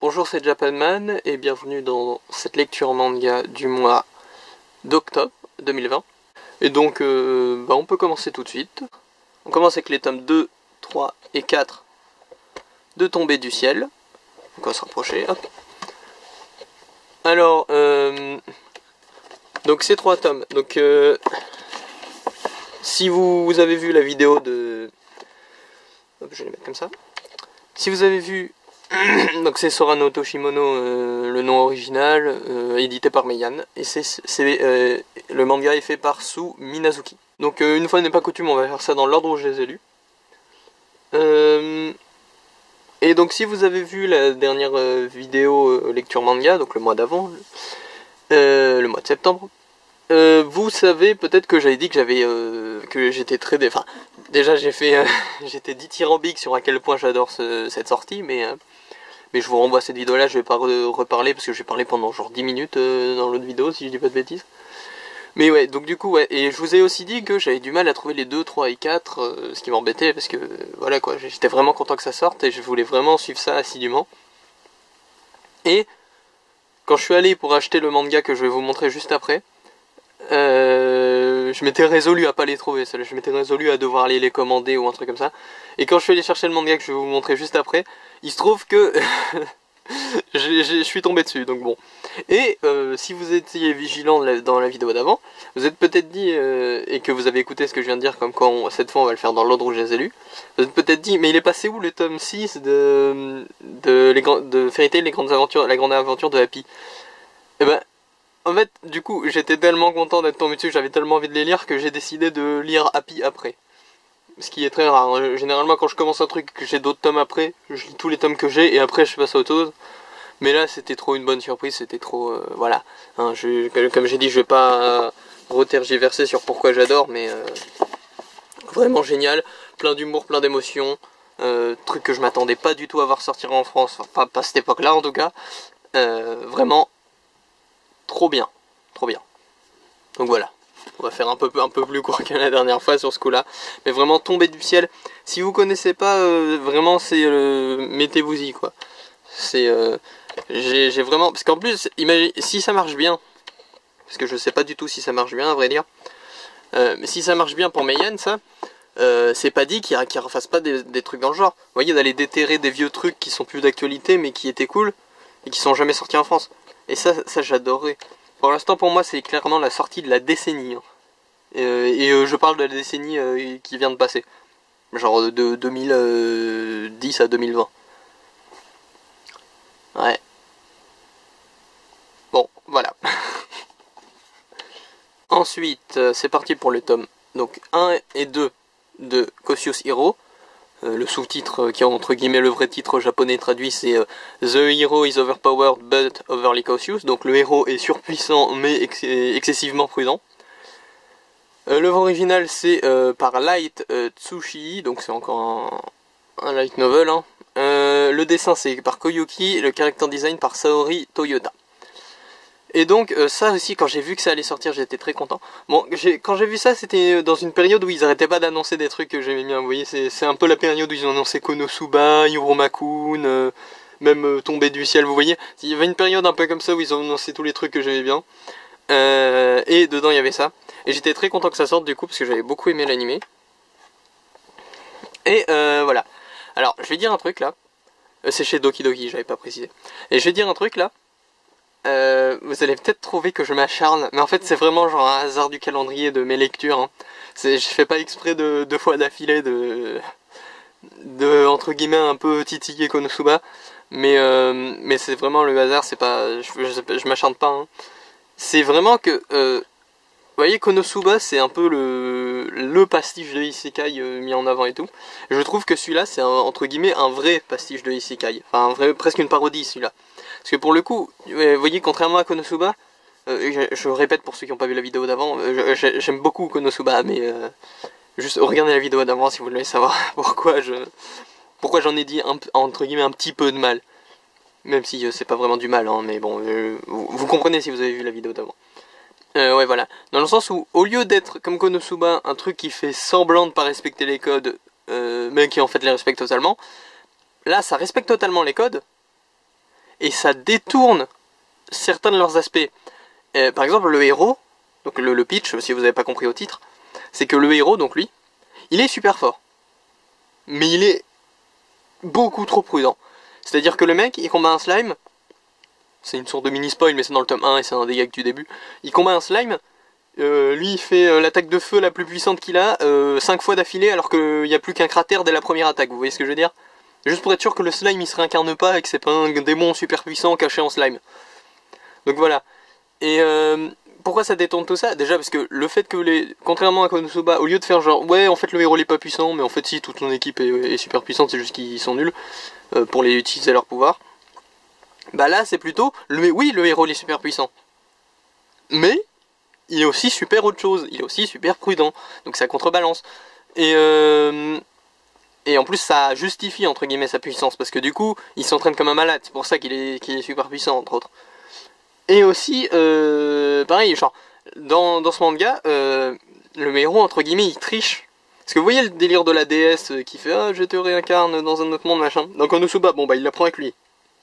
Bonjour, c'est Japanman et bienvenue dans cette lecture manga du mois d'octobre 2020. Et donc, on peut commencer tout de suite. On commence avec les tomes 2, 3 et 4 de Tomber du ciel. On va se rapprocher, hop. Alors, donc ces 3 tomes. Donc, si vous avez vu la vidéo de... Hop, je vais les mettre comme ça. Si vous avez vu... Donc c'est Sorano Toshimono, le nom original, édité par Meian, et le manga est fait par Su Minazuki. Donc une fois n'est pas coutume, on va faire ça dans l'ordre où je les ai lus. Et donc si vous avez vu la dernière vidéo lecture manga, donc le mois d'avant, le mois de septembre, vous savez peut-être que j'avais dit que j'étais très... Enfin, déjà j'étais dithyrambique sur à quel point j'adore cette sortie, mais je vous renvoie à cette vidéo là, je vais pas reparler parce que j'ai parlé pendant genre 10 minutes dans l'autre vidéo si je dis pas de bêtises. Mais ouais, donc du coup ouais, et je vous ai aussi dit que j'avais du mal à trouver les 2, 3 et 4, ce qui m'embêtait parce que voilà quoi, j'étais vraiment content que ça sorte et je voulais vraiment suivre ça assidûment. Et quand je suis allé pour acheter le manga que je vais vous montrer juste après, je m'étais résolu à pas les trouver, je m'étais résolu à devoir aller les commander ou un truc comme ça. Et quand je suis allé chercher le manga que je vais vous montrer juste après, il se trouve que je suis tombé dessus, donc bon. Et si vous étiez vigilant dans la vidéo d'avant, vous êtes peut-être dit, et que vous avez écouté ce que je viens de dire, comme quoi cette fois on va le faire dans l'ordre où je les ai lus, vous êtes peut-être dit, mais il est passé où le tome 6 de Fairy Tail, la grande aventure de Happy? Et ben, en fait, du coup, j'étais tellement content d'être tombé dessus, j'avais tellement envie de les lire que j'ai décidé de lire Happy après. Ce qui est très rare. Généralement, quand je commence un truc, que j'ai d'autres tomes après, je lis tous les tomes que j'ai et après je passe à autre chose. Mais là, c'était trop une bonne surprise, c'était trop... voilà. Hein, comme j'ai dit, je vais pas retergiverser sur pourquoi j'adore, mais vraiment génial. Plein d'humour, plein d'émotions. Truc que je m'attendais pas du tout à voir sortir en France, enfin pas à cette époque-là en tout cas. Vraiment... trop bien, trop bien. Donc voilà, on va faire un peu plus court que la dernière fois sur ce coup-là. Mais vraiment Tomber du ciel. Si vous connaissez pas, vraiment c'est mettez-vous-y quoi. C'est j'ai vraiment, parce qu'en plus, imagine si ça marche bien, parce que je sais pas du tout si ça marche bien à vrai dire. Mais si ça marche bien pour Meian, ça, c'est pas dit qu'il refasse pas des trucs dans le genre. Vous voyez, d'aller déterrer des vieux trucs qui sont plus d'actualité mais qui étaient cool et qui sont jamais sortis en France. Et ça j'adorerais. Pour l'instant, pour moi, c'est clairement la sortie de la décennie. Hein. Je parle de la décennie qui vient de passer. Genre de 2010 à 2020. Ouais. Bon, voilà. Ensuite, c'est parti pour le tome donc 1 et 2 de Cautious Hero. Le sous-titre qui est entre guillemets le vrai titre japonais traduit, c'est The Hero is overpowered but overly cautious. Donc le héros est surpuissant mais excessivement prudent. L'œuvre originale c'est par Light Tsushii, donc c'est encore un light novel. Hein. Le dessin c'est par Koyuki, le character design par Saori Toyoda. Et donc ça aussi, quand j'ai vu que ça allait sortir, j'étais très content. Bon, quand j'ai vu ça, c'était dans une période où ils arrêtaient pas d'annoncer des trucs que j'aimais bien. Vous voyez, c'est un peu la période où ils ont annoncé Konosuba, Hiromakun, même Tomber du ciel, vous voyez. Il y avait une période un peu comme ça où ils ont annoncé tous les trucs que j'aimais bien. Et dedans il y avait ça. Et j'étais très content que ça sorte du coup, parce que j'avais beaucoup aimé l'animé. Et voilà. Alors, je vais dire un truc là. C'est chez Doki Doki, j'avais pas précisé. Et je vais dire un truc là. Vous allez peut-être trouver que je m'acharne, mais en fait c'est vraiment genre un hasard du calendrier de mes lectures. Hein. Je fais pas exprès de 2 fois d'affilée de entre guillemets un peu titiller Konosuba, mais c'est vraiment le hasard, c'est pas, je m'acharne pas. Hein. C'est vraiment que, vous voyez, Konosuba c'est un peu le pastiche de Isekai mis en avant et tout. Je trouve que celui-là c'est entre guillemets un vrai pastiche de Isekai, enfin presque une parodie celui-là. Parce que pour le coup, vous voyez, contrairement à Konosuba, je répète pour ceux qui n'ont pas vu la vidéo d'avant, j'aime beaucoup Konosuba, mais juste regardez la vidéo d'avant si vous voulez savoir pourquoi j'en ai dit entre guillemets un petit peu de mal. Même si c'est pas vraiment du mal, hein, mais bon, vous comprenez si vous avez vu la vidéo d'avant. Ouais, voilà. Dans le sens où, au lieu d'être comme Konosuba, un truc qui fait semblant de pas respecter les codes, mais qui en fait les respecte totalement, là ça respecte totalement les codes. et ça détourne certains de leurs aspects. Par exemple, le héros, donc le pitch, si vous n'avez pas compris au titre, c'est que le héros, donc lui, il est super fort. Mais il est beaucoup trop prudent. C'est-à-dire que le mec, il combat un slime, c'est une sorte de mini-spoil, mais c'est dans le tome 1 et c'est un des gags du début. Il combat un slime, lui il fait l'attaque de feu la plus puissante qu'il a, 5 fois d'affilée, alors qu'il n'y a plus qu'un cratère dès la première attaque, vous voyez ce que je veux dire? Juste pour être sûr que le slime il se réincarne pas et que c'est pas un démon super puissant caché en slime. Donc voilà. Et pourquoi ça détourne tout ça? Déjà parce que le fait que contrairement à Konosuba, au lieu de faire genre ouais en fait le héros il est pas puissant, mais en fait si toute son équipe est super puissante, c'est juste qu'ils sont nuls pour les utiliser leur pouvoir. Bah là c'est plutôt, oui le héros il est super puissant. Mais il est aussi super autre chose, il est aussi super prudent. Donc ça contrebalance. Et en plus ça justifie entre guillemets sa puissance, parce que du coup il s'entraîne comme un malade, c'est pour ça qu'il est super puissant entre autres. Et aussi, pareil, genre, dans ce manga, le héros, entre guillemets, il triche. Parce que vous voyez le délire de la déesse qui fait « Ah, je te réincarne dans un autre monde, machin ». Dans Konosuba, bon bah il l'apprend avec lui.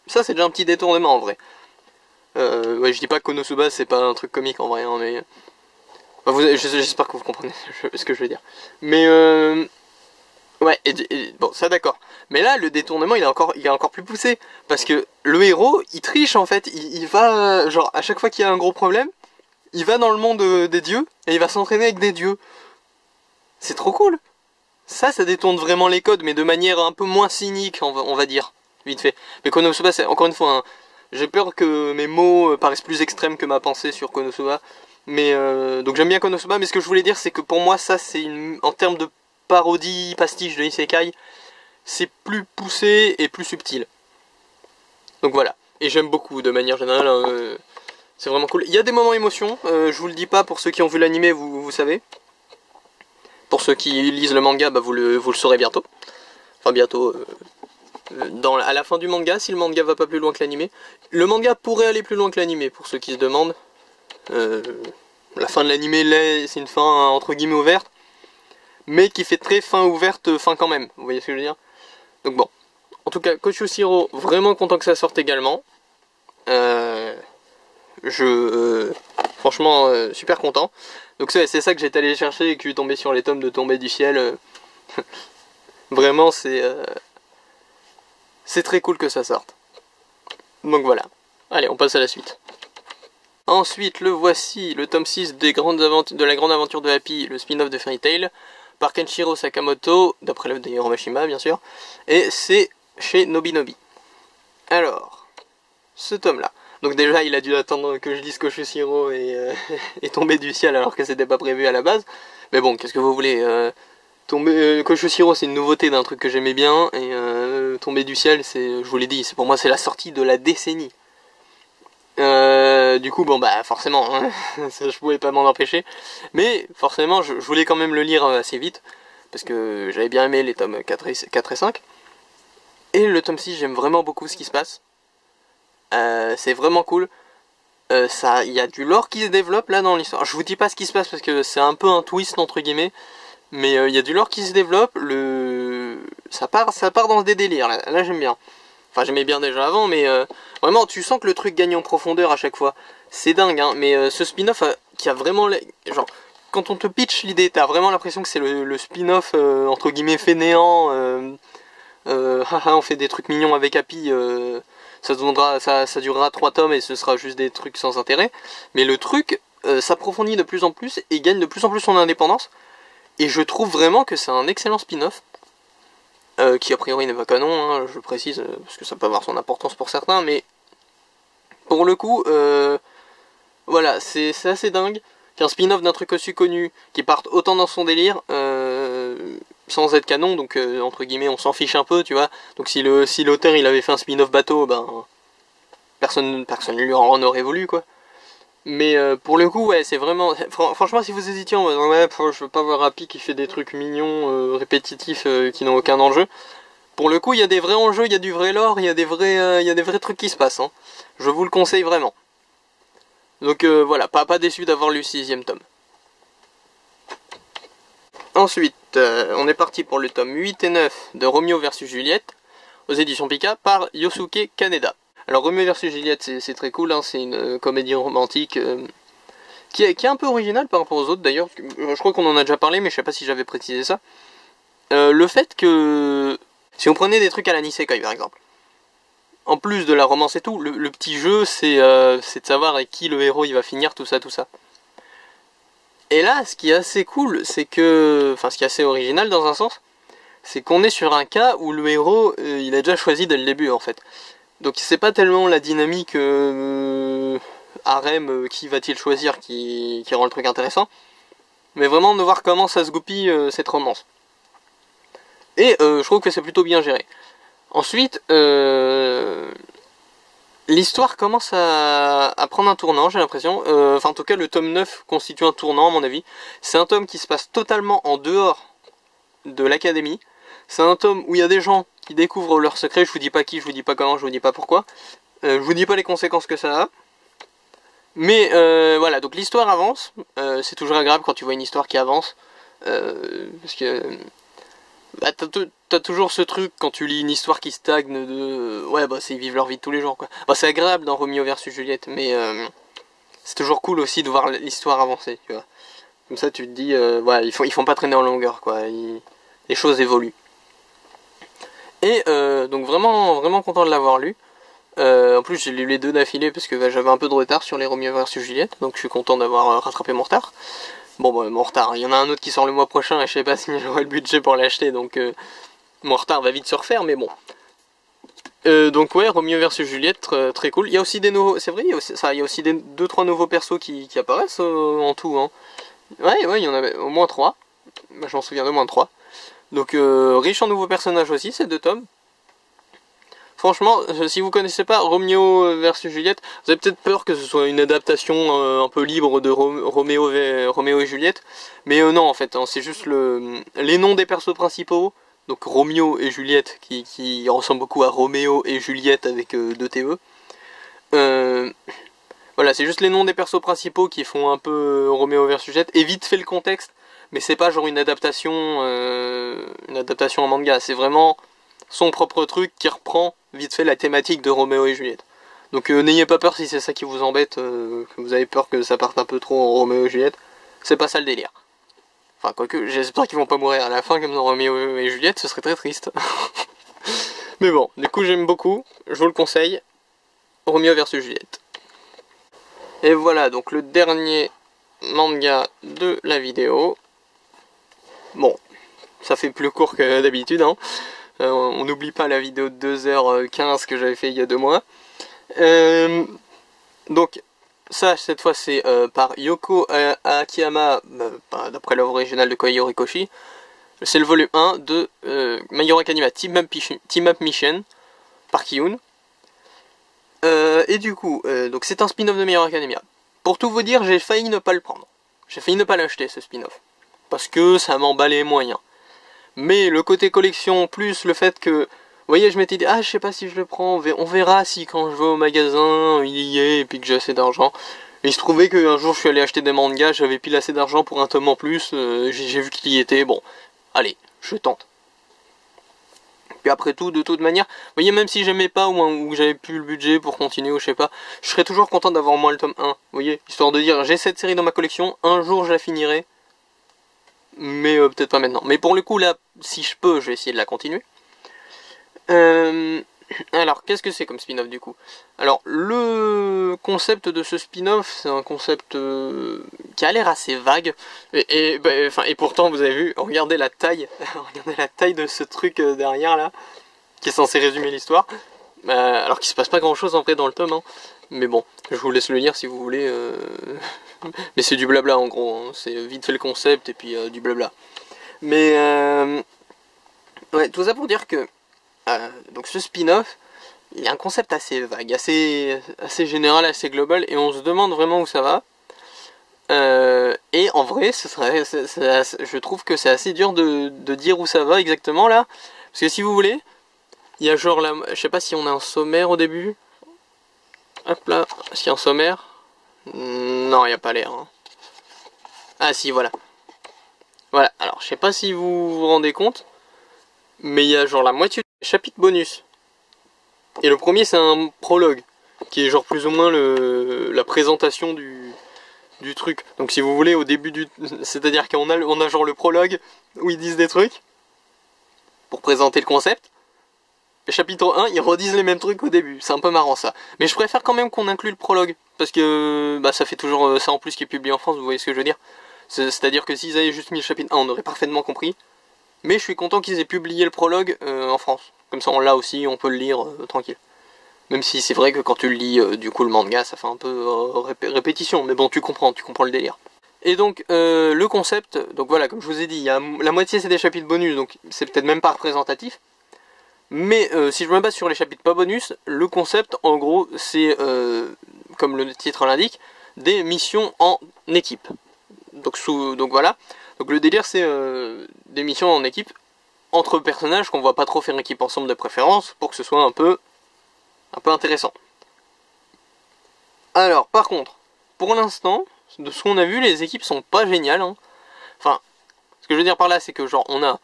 Ça c'est déjà un petit détournement en vrai. Ouais, je dis pas que Konosuba c'est pas un truc comique en vrai, hein, mais... Enfin, j'espère que vous comprenez ce que je veux dire. Mais ouais, bon, ça d'accord. Mais là, le détournement, il est encore plus poussé. Parce que le héros, il triche en fait. Il va, genre, à chaque fois qu'il y a un gros problème, il va dans le monde des dieux et il va s'entraîner avec des dieux. C'est trop cool. Ça détourne vraiment les codes, mais de manière un peu moins cynique, on va dire, vite fait. Mais Konosuba, c'est encore une fois, hein, j'ai peur que mes mots paraissent plus extrêmes que ma pensée sur Konosuba. Mais donc j'aime bien Konosuba, mais ce que je voulais dire, c'est que pour moi, ça, c'est en termes de parodie, pastiche de Isekai, c'est plus poussé et plus subtil. Donc voilà. Et j'aime beaucoup de manière générale, hein, c'est vraiment cool. Il y a des moments émotion, je vous le dis pas, pour ceux qui ont vu l'anime, vous savez. Pour ceux qui lisent le manga, bah vous le saurez bientôt. Enfin bientôt, à la fin du manga, si le manga va pas plus loin que l'anime. Le manga pourrait aller plus loin que l'anime, pour ceux qui se demandent. La fin de l'anime, c'est une fin entre guillemets ouverte, mais qui fait très fin ouverte, fin quand même, vous voyez ce que je veux dire? Donc bon, en tout cas, Koshoshiro, vraiment content que ça sorte également. Franchement, super content. Donc c'est ça que j'étais allé chercher et que je suis tombé sur les tomes de Tombée du ciel. Vraiment, c'est très cool que ça sorte. Donc voilà. Allez, on passe à la suite. Ensuite, le voici, le tome 6 de la grande aventure de Happy, le spin-off de Fairy Tail, par Kenshiro Sakamoto, d'après le de Hiroshima bien sûr, et c'est chez Nobinobi. Alors, ce tome-là. Donc déjà, il a dû attendre que je dise Koshoshiro et tomber du ciel alors que c'était pas prévu à la base. Mais bon, qu'est-ce que vous voulez Koshoshiro, c'est une nouveauté d'un truc que j'aimais bien, et tomber du ciel, je vous l'ai dit, pour moi c'est la sortie de la décennie. Du coup, bon bah forcément, hein, je pouvais pas m'en empêcher. Mais forcément, je voulais quand même le lire assez vite, parce que j'avais bien aimé les tomes 4 et 5. Et le tome 6, j'aime vraiment beaucoup ce qui se passe. C'est vraiment cool. Il y a du lore qui se développe là dans l'histoire. Je vous dis pas ce qui se passe parce que c'est un peu un twist entre guillemets. Mais il y a du lore qui se développe. Ça part dans des délires. Là j'aime bien. Enfin j'aimais bien déjà avant, mais vraiment tu sens que le truc gagne en profondeur à chaque fois. C'est dingue, hein. Mais ce spin-off qui a vraiment... Genre, quand on te pitch l'idée, t'as vraiment l'impression que c'est le spin-off entre guillemets fainéant. On fait des trucs mignons avec Happy. Ça durera 3 tomes et ce sera juste des trucs sans intérêt. Mais le truc s'approfondit de plus en plus et gagne de plus en plus son indépendance. Et je trouve vraiment que c'est un excellent spin-off. Qui a priori n'est pas canon, hein, je le précise, parce que ça peut avoir son importance pour certains. Mais pour le coup, voilà, c'est assez dingue qu'un spin-off d'un truc aussi connu, qui parte autant dans son délire, sans être canon, donc entre guillemets on s'en fiche un peu, tu vois. Donc si l'auteur il avait fait un spin-off bateau, ben personne lui en aurait voulu, quoi. Mais pour le coup, ouais, c'est vraiment... Franchement, si vous hésitiez, ouais, je veux pas voir Happy qui fait des trucs mignons, répétitifs, qui n'ont aucun enjeu. Pour le coup, il y a des vrais enjeux, il y a du vrai lore, il y a des vrais trucs qui se passent, hein. Je vous le conseille vraiment. Donc voilà, pas déçu d'avoir lu le 6ème tome. Ensuite, on est parti pour le tome 8 et 9 de Romeo vs Juliette, aux éditions Pika, par Yosuke Kaneda. Alors Roméo vs Juliette, c'est très cool, hein, c'est une comédie romantique qui est un peu originale par rapport aux autres d'ailleurs. Je crois qu'on en a déjà parlé, mais je sais pas si j'avais précisé ça. Le fait que, si on prenait des trucs à la Nisekoi par exemple, en plus de la romance et tout, le petit jeu c'est de savoir avec qui le héros il va finir, tout ça, tout ça. Et là, ce qui est assez cool, c'est que, enfin ce qui est assez original dans un sens, c'est qu'on est sur un cas où le héros, il a déjà choisi dès le début en fait. Donc c'est pas tellement la dynamique harem, qui va-t-il choisir qui rend le truc intéressant, mais vraiment de voir comment ça se goupille cette romance. Et je trouve que c'est plutôt bien géré. Ensuite, l'histoire commence à prendre un tournant, j'ai l'impression. Enfin, en tout cas, le tome 9 constitue un tournant, à mon avis. C'est un tome qui se passe totalement en dehors de l'académie. C'est un tome où il y a des gens qui découvrent leurs secrets. Je vous dis pas qui, je vous dis pas comment, je vous dis pas pourquoi. Je vous dis pas les conséquences que ça a. Mais voilà, donc l'histoire avance. C'est toujours agréable quand tu vois une histoire qui avance. Parce que bah, t'as toujours ce truc quand tu lis une histoire qui stagne de... Ouais, bah ils vivent leur vie de tous les jours, quoi. Bah, c'est agréable dans Roméo versus Juliette, mais c'est toujours cool aussi de voir l'histoire avancer, tu vois. Comme ça, tu te dis, voilà, ils font pas traîner en longueur, quoi. Les choses évoluent. Et donc vraiment, vraiment content de l'avoir lu. En plus, j'ai lu les deux d'affilée parce que bah, j'avais un peu de retard sur les Roméo versus Juliette, donc je suis content d'avoir rattrapé mon retard. Bon, bah, mon retard, il y en a un autre qui sort le mois prochain et je sais pas si j'aurai le budget pour l'acheter, donc mon retard va vite se refaire, mais bon. Donc ouais, Roméo versus Juliette, très cool. Il y a aussi des nouveaux, c'est vrai, il y a aussi des 2-3 nouveaux persos qui apparaissent en tout. Hein. Ouais, il y en avait au moins 3. Bah, je m'en souviens de moins de 3. Donc riche en nouveaux personnages aussi, ces deux tomes. Franchement, si vous connaissez pas Roméo versus Juliette, vous avez peut-être peur que ce soit une adaptation un peu libre de Roméo et Juliette. Mais non, en fait, hein, c'est juste les noms des persos principaux. Donc Roméo et Juliette, qui ressemblent beaucoup à Roméo et Juliette avec 2 TE. Voilà, c'est juste les noms des persos principaux qui font un peu Roméo versus Juliette. Et vite fait le contexte, mais c'est pas genre une adaptation en manga. C'est vraiment son propre truc qui reprend vite fait la thématique de Roméo et Juliette. Donc n'ayez pas peur si c'est ça qui vous embête, que vous avez peur que ça parte un peu trop en Roméo et Juliette. C'est pas ça le délire. Enfin, quoique, j'espère qu'ils vont pas mourir à la fin comme dans Roméo et Juliette, ce serait très triste. Mais bon, du coup j'aime beaucoup, je vous le conseille, Roméo versus Juliette. Et voilà, donc le dernier manga de la vidéo. Bon, ça fait plus court que d'habitude, hein. On n'oublie pas la vidéo de 2h15 que j'avais fait il y a 2 mois. Donc, ça, cette fois, c'est par Yoko Akiyama, d'après l'œuvre originale de Kohei Horikoshi. C'est le volume 1 de My Hero Academia Team Up Mission par Kiyun. Et du coup, donc c'est un spin-off de My Hero Academia. Pour tout vous dire, j'ai failli ne pas le prendre. J'ai failli ne pas l'acheter, ce spin-off. Parce que ça m'emballait moyen. Mais le côté collection, plus le fait que... Vous voyez, je m'étais dit, ah, je sais pas si je le prends, on verra si quand je vais au magasin, il y est, et puis que j'ai assez d'argent. Et il se trouvait qu'un jour, je suis allé acheter des mangas, j'avais pile assez d'argent pour un tome en plus, j'ai vu qu'il y était, bon, allez, je tente. Puis après tout, de toute manière, vous voyez, même si j'aimais pas, ou que j'avais plus le budget pour continuer, ou je sais pas, je serais toujours content d'avoir au moins le tome 1, vous voyez, histoire de dire, j'ai cette série dans ma collection, un jour je la finirai, mais peut-être pas maintenant. Mais pour le coup, là, si je peux, je vais essayer de la continuer. Alors, qu'est-ce que c'est comme spin-off du coup? Alors, le concept de ce spin-off, c'est un concept qui a l'air assez vague. Et pourtant, vous avez vu, regardez la taille, regardez la taille de ce truc derrière là, qui est censé résumer l'histoire. Alors qu'il se passe pas grand-chose en vrai dans le tome, hein. Mais bon, je vous laisse le lire si vous voulez. Mais c'est du blabla en gros, hein. C'est vite fait le concept et puis du blabla. Mais ouais, tout ça pour dire que donc ce spin-off, il y a un concept assez vague, assez général, assez global, et on se demande vraiment où ça va. Et en vrai, je trouve que c'est assez dur de dire où ça va exactement là, parce que si vous voulez, il y a genre là, je sais pas si on a un sommaire au début. Hop là, s'il y a un sommaire. Non, il n'y a pas l'air. Hein. Ah si, voilà. Voilà, alors je sais pas si vous vous rendez compte, mais il y a genre la moitié du chapitre bonus. Et le premier c'est un prologue, qui est genre plus ou moins la présentation du truc. Donc si vous voulez au début du... C'est-à-dire qu'on a genre le prologue où ils disent des trucs pour présenter le concept. Le chapitre 1, ils redisent les mêmes trucs au début. C'est un peu marrant ça. Mais je préfère quand même qu'on inclue le prologue. Parce que bah, ça fait toujours ça en plus qui est publié en France, vous voyez ce que je veux dire. C'est-à-dire que s'ils avaient juste mis le chapitre 1, on aurait parfaitement compris. Mais je suis content qu'ils aient publié le prologue en France. Comme ça on l'a aussi, on peut le lire tranquille. Même si c'est vrai que quand tu le lis, du coup le manga, ça fait un peu répétition. Mais bon, tu comprends le délire. Et donc le concept, donc voilà, comme je vous ai dit, la moitié c'est des chapitres bonus, donc c'est peut-être même pas représentatif. Mais si je me base sur les chapitres pas bonus, le concept en gros c'est, comme le titre l'indique, des missions en équipe. Donc voilà, donc le délire c'est des missions en équipe entre personnages qu'on va pas trop faire équipe ensemble de préférence pour que ce soit un peu intéressant. Alors par contre, pour l'instant, de ce qu'on a vu, les équipes sont pas géniales. Hein. Enfin, ce que je veux dire par là c'est que genre on a...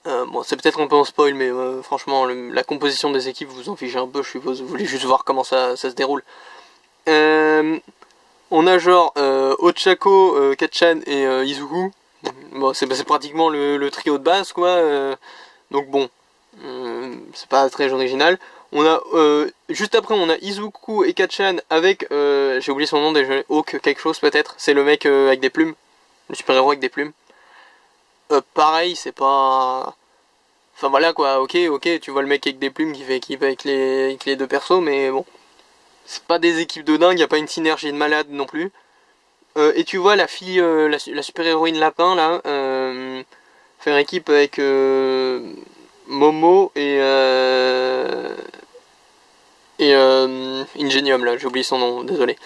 bon, c'est peut-être un peu en spoil, mais franchement, la composition des équipes, vous en fichez un peu, je suppose. Vous voulez juste voir comment ça se déroule. On a genre Ochako, Kachan et Izuku. Bon, c'est pratiquement le trio de base, quoi. Donc bon, c'est pas très original. On a juste après, on a Izuku et Kachan avec, j'ai oublié son nom déjà, Hawk quelque chose peut-être. C'est le mec avec des plumes, le super-héros avec des plumes. Pareil, c'est pas... Enfin voilà quoi, ok, tu vois le mec avec des plumes qui fait équipe avec les deux persos, mais bon. C'est pas des équipes de dingue, y a pas une synergie de malade non plus. Et tu vois la fille, la super-héroïne lapin là, faire équipe avec Momo et Ingenium là, j'ai oublié son nom, désolé.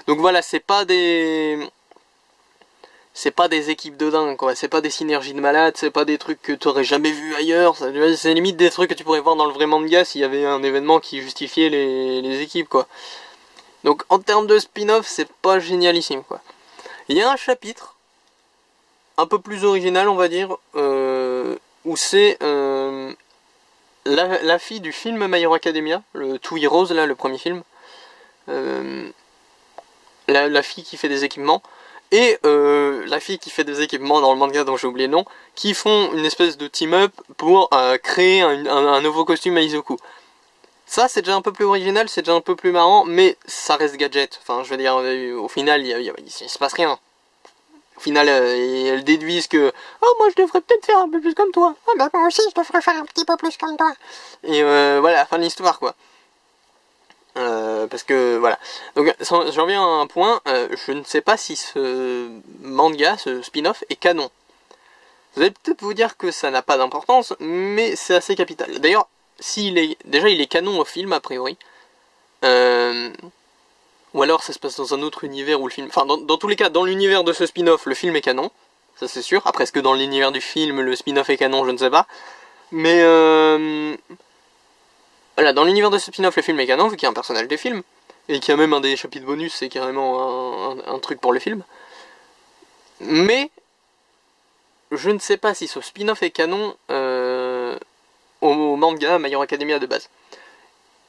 Donc voilà, c'est pas des équipes de dingue, quoi. C'est pas des synergies de malade, c'est pas des trucs que tu aurais jamais vu ailleurs. C'est limite des trucs que tu pourrais voir dans le vrai manga s'il y avait un événement qui justifiait les équipes, quoi. Donc en termes de spin-off, c'est pas génialissime, quoi. Il y a un chapitre un peu plus original, on va dire, où c'est la fille du film My Hero Academia, le Two Heroes, là, le premier film. La fille qui fait des équipements. Et la fille qui fait des équipements dans le manga dont j'ai oublié le nom, qui font une espèce de team-up pour créer un nouveau costume à Izuku. Ça c'est déjà un peu plus original, c'est déjà un peu plus marrant, mais ça reste gadget. Enfin je veux dire, au final il se passe rien. Au final elles déduisent que « Oh moi je devrais peut-être faire un peu plus comme toi. Ah bah moi aussi je devrais faire un petit peu plus comme toi. » Et voilà, fin de l'histoire quoi. Parce que voilà. Donc j'en reviens à un point, je ne sais pas si ce manga, ce spin-off est canon. Vous allez peut-être vous dire que ça n'a pas d'importance, mais c'est assez capital. D'ailleurs, déjà il est canon au film a priori. Ou alors ça se passe dans un autre univers où le film... Enfin dans tous les cas, dans l'univers de ce spin-off, le film est canon. Ça c'est sûr. Après est-ce que dans l'univers du film, le spin-off est canon, je ne sais pas. Mais voilà, dans l'univers de ce spin-off, le film est canon, vu qu'il y a un personnage des films, et qu'il y a même un des chapitres bonus, c'est carrément un truc pour le film. Mais, je ne sais pas si ce spin-off est canon au manga My Hero Academia de base.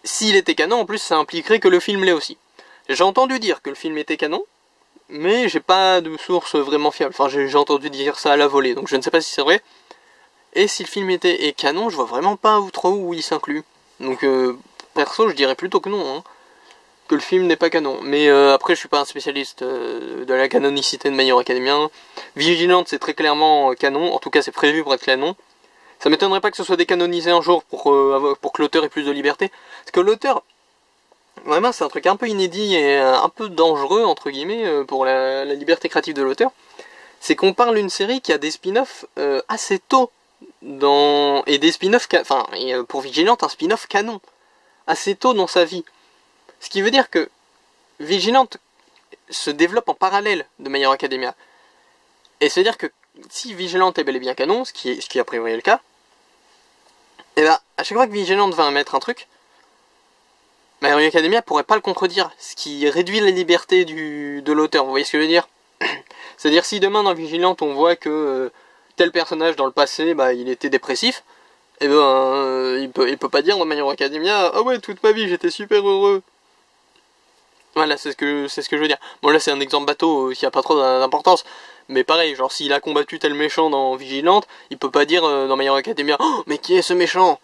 S'il était canon, en plus, ça impliquerait que le film l'est aussi. J'ai entendu dire que le film était canon, mais j'ai pas de source vraiment fiable. Enfin, j'ai entendu dire ça à la volée, donc je ne sais pas si c'est vrai. Et si le film est canon, je vois vraiment pas trop où il s'inclut. Donc perso je dirais plutôt que non, hein, que le film n'est pas canon. Mais après je suis pas un spécialiste de la canonicité de My Hero Academia. Vigilante c'est très clairement canon, en tout cas c'est prévu pour être canon. Ça m'étonnerait pas que ce soit décanonisé un jour pour que l'auteur ait plus de liberté. Parce que l'auteur, vraiment c'est un truc un peu inédit et un peu dangereux entre guillemets pour la liberté créative de l'auteur. C'est qu'on parle d'une série qui a des spin-offs assez tôt. Et des spin-offs, enfin, pour Vigilante, un spin-off canon, assez tôt dans sa vie. Ce qui veut dire que Vigilante se développe en parallèle de My Hero Academia. Et c'est-à-dire que si Vigilante est bel et bien canon, ce qui a priori est le cas, et ben à chaque fois que Vigilante va mettre un truc, My Hero Academia pourrait pas le contredire, ce qui réduit la liberté de l'auteur, vous voyez ce que je veux dire? C'est-à-dire si demain dans Vigilante on voit que tel personnage dans le passé, bah, il était dépressif, et ben il peut pas dire dans My Hero Academia ah ouais toute ma vie j'étais super heureux. Voilà, c'est ce que je veux dire. Bon là c'est un exemple bateau qui a pas trop d'importance, mais pareil, genre s'il a combattu tel méchant dans Vigilante, il peut pas dire dans My Hero Academia oh mais qui est ce méchant.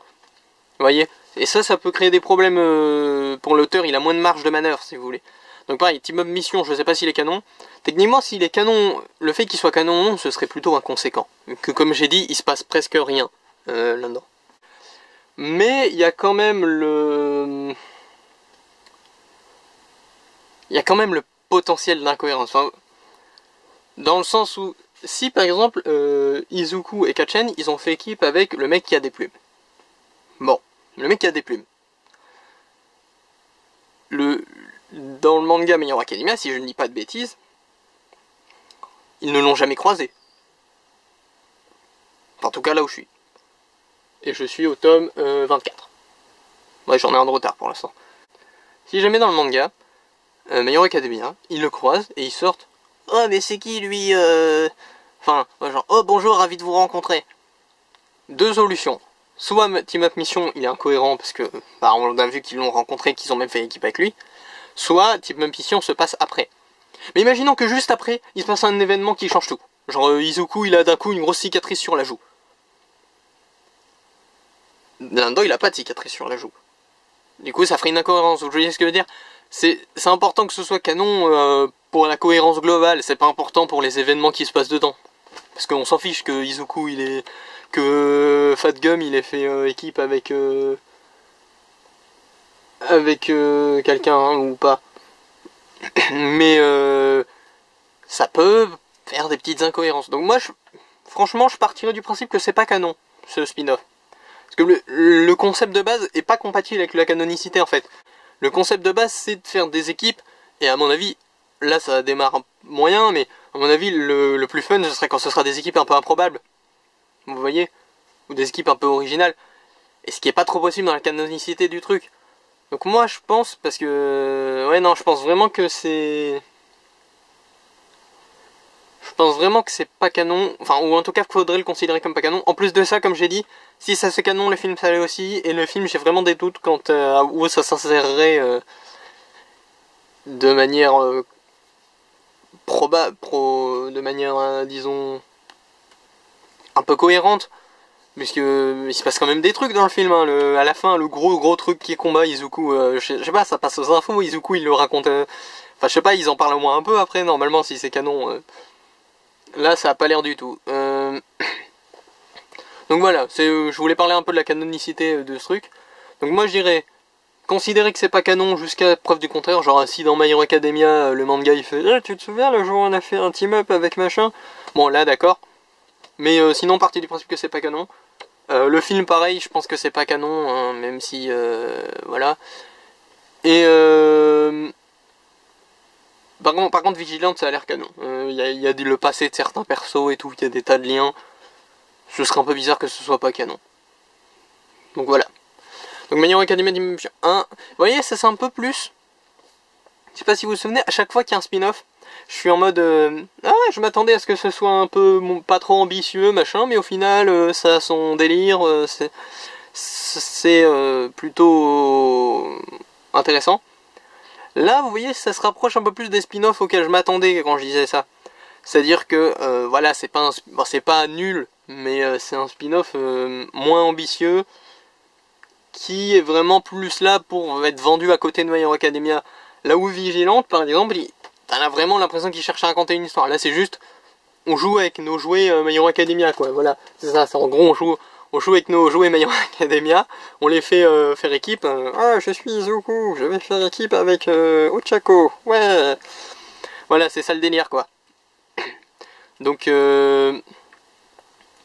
Vous voyez? Et ça peut créer des problèmes pour l'auteur, il a moins de marge de manœuvre si vous voulez. Donc pareil, Team Up Mission, je sais pas s'il est canon. Techniquement s'il est canon, le fait qu'il soit canon ou non, ce serait plutôt inconséquent. Que comme j'ai dit, il se passe presque rien là-dedans. Mais il y a quand même le... Il y a quand même le potentiel d'incohérence. Enfin, dans le sens où, si par exemple, Izuku et Kachen, ils ont fait équipe avec le mec qui a des plumes. Bon, le mec qui a des plumes. Dans le manga My Hero Academia, si je ne dis pas de bêtises, ils ne l'ont jamais croisé. Enfin, en tout cas là où je suis. Et je suis au tome 24. Ouais, j'en ai un de retard pour l'instant. Si jamais dans le manga, My Hero Academia, ils le croisent et ils sortent « Oh mais c'est qui lui Enfin, genre « Oh bonjour, ravi de vous rencontrer ». Deux solutions. Soit Team Up Mission, il est incohérent parce que bah, on a vu qu'ils l'ont rencontré, qu'ils ont même fait équipe avec lui. Soit Team Up Mission se passe après. Mais imaginons que juste après, il se passe un événement qui change tout. Genre Izuku, il a d'un coup une grosse cicatrice sur la joue. Lando, il a pas de cicatrice sur la joue. Du coup, ça ferait une incohérence. Vous voyez ce que je veux dire? C'est important que ce soit canon pour la cohérence globale. C'est pas important pour les événements qui se passent dedans. Parce qu'on s'en fiche que Izuku, il est... que Fat Gum, il ait fait équipe avec... quelqu'un, hein, ou pas. Mais ça peut faire des petites incohérences. Donc moi, franchement, je partirais du principe que c'est pas canon, ce spin-off. Parce que le concept de base est pas compatible avec la canonicité, en fait. Le concept de base, c'est de faire des équipes, et à mon avis, là ça démarre moyen, mais à mon avis, le plus fun, ce serait quand ce sera des équipes un peu improbables. Vous voyez? Ou des équipes un peu originales. Et ce qui est pas trop possible dans la canonicité du truc. Donc moi je pense, parce que... Ouais non, je pense vraiment que c'est... Je pense vraiment que c'est pas canon, enfin ou en tout cas faudrait le considérer comme pas canon. En plus de ça, comme j'ai dit, si ça c'est canon, le film ça l'est aussi, et le film j'ai vraiment des doutes quant à où ça s'insérerait de manière de manière disons un peu cohérente, puisque il se passe quand même des trucs dans le film, hein. À la fin le gros truc qui est combat Izuku, je sais pas, ça passe aux infos, Izuku il le raconte, enfin je sais pas, ils en parlent au moins un peu après, normalement si c'est canon. Là, ça a pas l'air du tout. Donc voilà, je voulais parler un peu de la canonicité de ce truc. Donc moi je dirais, considérer que c'est pas canon jusqu'à preuve du contraire. Genre si dans My Hero Academia, le manga il fait tu te souviens le jour où on a fait un team-up avec machin. Bon là d'accord. Mais sinon partie du principe que c'est pas canon. Le film pareil, je pense que c'est pas canon, hein, même si... voilà. Et... Par contre, Vigilante, ça a l'air canon. Il y a le passé de certains persos et tout, il y a des tas de liens. Ce serait un peu bizarre que ce soit pas canon. Donc voilà. Donc My Hero Academia Dimension 1. Vous voyez, ça c'est un peu plus. Je sais pas si vous vous souvenez, à chaque fois qu'il y a un spin-off, je suis en mode... ah, je m'attendais à ce que ce soit un peu pas trop ambitieux, machin, mais au final, ça a son délire. C'est plutôt intéressant. Là, vous voyez, ça se rapproche un peu plus des spin-offs auxquels je m'attendais quand je disais ça. C'est-à-dire que, voilà, c'est pas nul, mais c'est un spin-off moins ambitieux, qui est vraiment plus là pour être vendu à côté de My Hero Academia. Là où Vigilante, par exemple, t'as vraiment l'impression qu'il cherche à raconter une histoire. Là, c'est juste, on joue avec nos jouets My Hero Academia, quoi. Voilà, c'est ça, en gros, on joue avec nos jouets My Hero Academia, on les fait faire équipe. Ah, je suis Izuku, je vais faire équipe avec Ochako, ouais. Voilà, c'est ça le délire, quoi. Donc,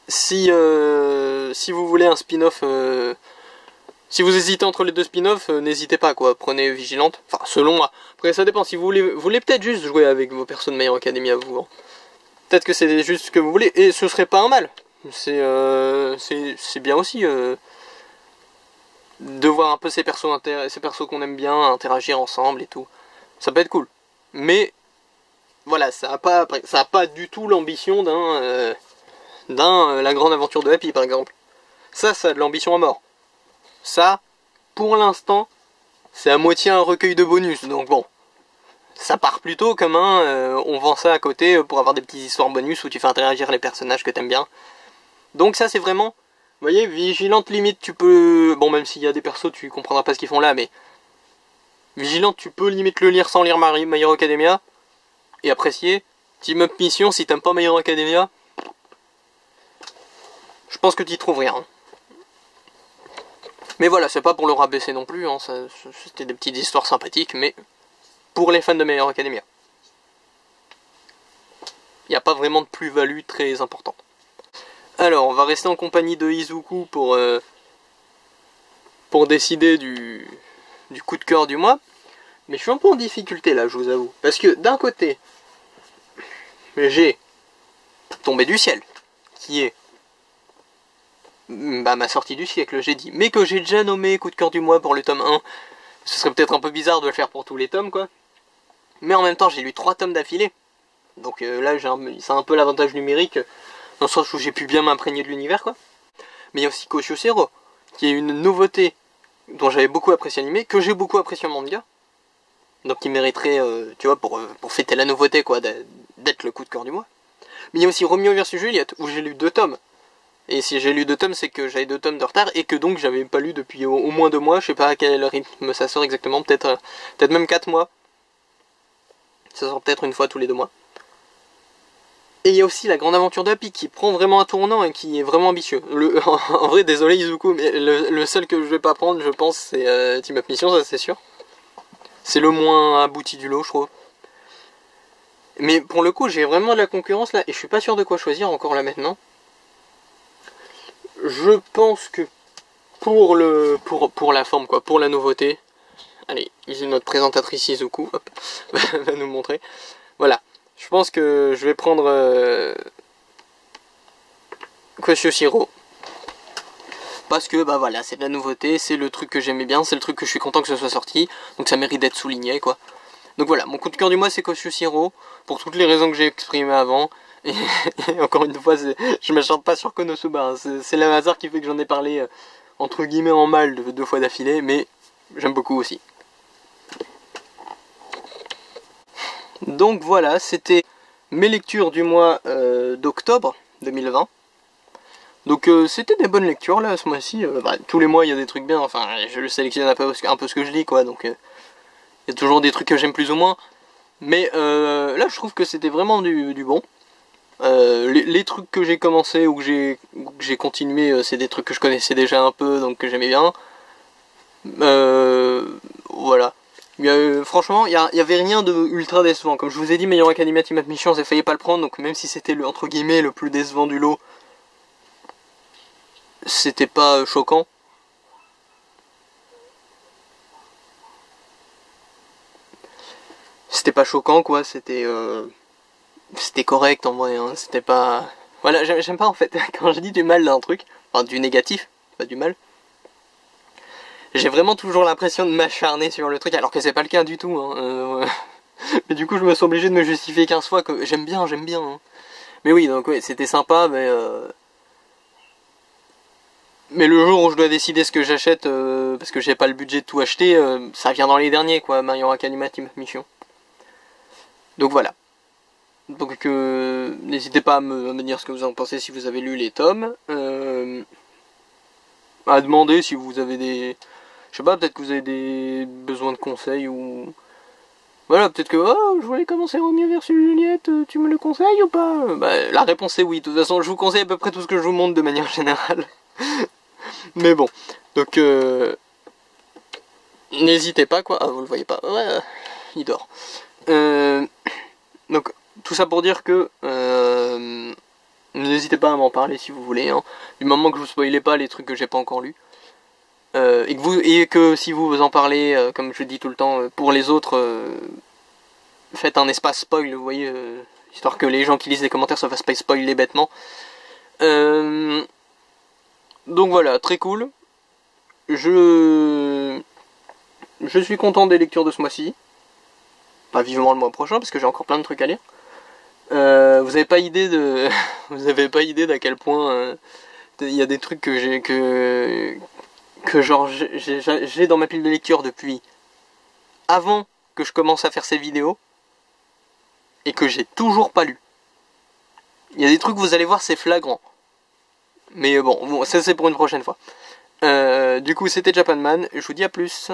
si vous voulez un spin-off, si vous hésitez entre les deux spin-offs, n'hésitez pas, quoi. Prenez Vigilante, enfin, selon moi. Après, ça dépend, si vous voulez peut-être juste jouer avec vos persos de My Hero Academia, vous. Hein. Peut-être que c'est juste ce que vous voulez, et ce serait pas un mal. C'est bien aussi de voir un peu ces persos qu'on aime bien interagir ensemble et tout. Ça peut être cool. Mais voilà, ça a pas du tout l'ambition d'un La Grande Aventure de Happy par exemple. Ça a de l'ambition à mort. Ça, pour l'instant, c'est à moitié un recueil de bonus, donc bon. Ça part plutôt comme on vend ça à côté pour avoir des petites histoires bonus où tu fais interagir les personnages que t'aimes bien. Donc ça c'est vraiment, vous voyez, Vigilante limite tu peux, bon même s'il y a des persos tu comprendras pas ce qu'ils font là, mais Vigilante tu peux limite le lire sans lire My Hero Academia et apprécier. Team Up Mission, si t'aimes pas My Hero Academia, je pense que t'y trouves rien. Mais voilà, c'est pas pour le rabaisser non plus, hein, c'était des petites histoires sympathiques, mais pour les fans de My Hero Academia. Il n'y a pas vraiment de plus-value très importante. Alors, on va rester en compagnie de Izuku pour décider du coup de cœur du mois. Mais je suis un peu en difficulté là, je vous avoue. Parce que d'un côté, j'ai Tombé du ciel, qui est ma sortie du siècle, j'ai dit. Mais que j'ai déjà nommé coup de cœur du mois pour le tome 1. Ce serait peut-être un peu bizarre de le faire pour tous les tomes, quoi. Mais en même temps, j'ai lu 3 tomes d'affilée. Donc là, c'est un peu l'avantage numérique, dans le sens où j'ai pu bien m'imprégner de l'univers, quoi. Mais il y a aussi Kosho Zero, qui est une nouveauté dont j'avais beaucoup apprécié l'anime, que j'ai beaucoup apprécié en manga. Donc il mériterait, tu vois, pour fêter la nouveauté, quoi, d'être le coup de cœur du mois. Mais il y a aussi Romeo vs Juliette, où j'ai lu 2 tomes. Et si j'ai lu 2 tomes, c'est que j'avais 2 tomes de retard, et que donc j'avais pas lu depuis au moins 2 mois, je sais pas à quel rythme ça sort exactement, peut-être même 4 mois. Ça sort peut-être une fois tous les 2 mois. Et il y a aussi la grande aventure d'Happy qui prend vraiment un tournant et qui est vraiment ambitieux. En vrai, désolé Izuku, mais le seul que je vais pas prendre, je pense, c'est Team Up Mission, ça c'est sûr. C'est le moins abouti du lot, je trouve. Mais pour le coup, j'ai vraiment de la concurrence là, et je suis pas sûr de quoi choisir encore là maintenant. Je pense que pour la forme, quoi, pour la nouveauté, allez, ici notre présentatrice Izuku, hop, va nous montrer. Voilà. Je pense que je vais prendre Kosho Zero. Parce que bah voilà, c'est de la nouveauté, c'est le truc que j'aimais bien, c'est le truc que je suis content que ce soit sorti. Donc ça mérite d'être souligné, quoi. Donc voilà, mon coup de cœur du mois c'est Kosho Zero, pour toutes les raisons que j'ai exprimées avant. Et encore une fois, je m'acharne pas sur Konosuba, hein. C'est le hasard qui fait que j'en ai parlé entre guillemets en mal 2 fois d'affilée, mais j'aime beaucoup aussi. Donc voilà, c'était mes lectures du mois d'octobre 2020. Donc c'était des bonnes lectures là ce mois-ci. Tous les mois il y a des trucs bien, enfin je le sélectionne un peu ce que je lis, quoi. Donc il y a toujours des trucs que j'aime plus ou moins. Mais là je trouve que c'était vraiment du bon. Les trucs que j'ai commencé ou que j'ai continué, c'est des trucs que je connaissais déjà un peu, donc que j'aimais bien. Voilà. Franchement, il y avait rien de ultra décevant. Comme je vous ai dit, My Hero Academia Team Up Mission, j'ai failli pas le prendre, donc même si c'était entre guillemets le plus décevant du lot, c'était pas choquant. C'était pas choquant, quoi, c'était correct en vrai, hein. C'était pas... Voilà, j'aime pas en fait, quand je dis du mal d'un truc, enfin du négatif, pas du mal, j'ai vraiment toujours l'impression de m'acharner sur le truc, alors que c'est pas le cas du tout, hein. Mais du coup je me suis obligé de me justifier 15 fois que j'aime bien, hein. Mais oui, donc ouais, c'était sympa, mais le jour où je dois décider ce que j'achète, parce que j'ai pas le budget de tout acheter, ça vient dans les derniers, quoi, My Hero Academia Team Mission. Donc voilà. Donc n'hésitez pas à me dire ce que vous en pensez si vous avez lu les tomes. À demander si vous avez des... Je sais pas, peut-être que vous avez des besoins de conseils ou... Voilà, peut-être que oh, je voulais commencer Romeo vs Juliette, tu me le conseilles ou pas? La réponse est oui, de toute façon je vous conseille à peu près tout ce que je vous montre de manière générale. Mais bon, donc n'hésitez pas, quoi. Ah, vous le voyez pas, ouais, il dort. Donc tout ça pour dire que n'hésitez pas à m'en parler si vous voulez, hein, du moment que vous spoilez pas les trucs que j'ai pas encore lus. Et que si vous en parlez, comme je dis tout le temps, pour les autres, faites un espace spoil, vous voyez, histoire que les gens qui lisent les commentaires se fassent pas spoiler bêtement. Donc voilà, très cool. Je suis content des lectures de ce mois-ci. Pas vivement le mois prochain, parce que j'ai encore plein de trucs à lire. Vous avez pas idée d'à quel point il y a des trucs que j'ai dans ma pile de lecture depuis avant que je commence à faire ces vidéos et que j'ai toujours pas lu. Il y a des trucs, vous allez voir, c'est flagrant. Mais bon, ça c'est pour une prochaine fois. Du coup, c'était Japanman. Je vous dis à plus.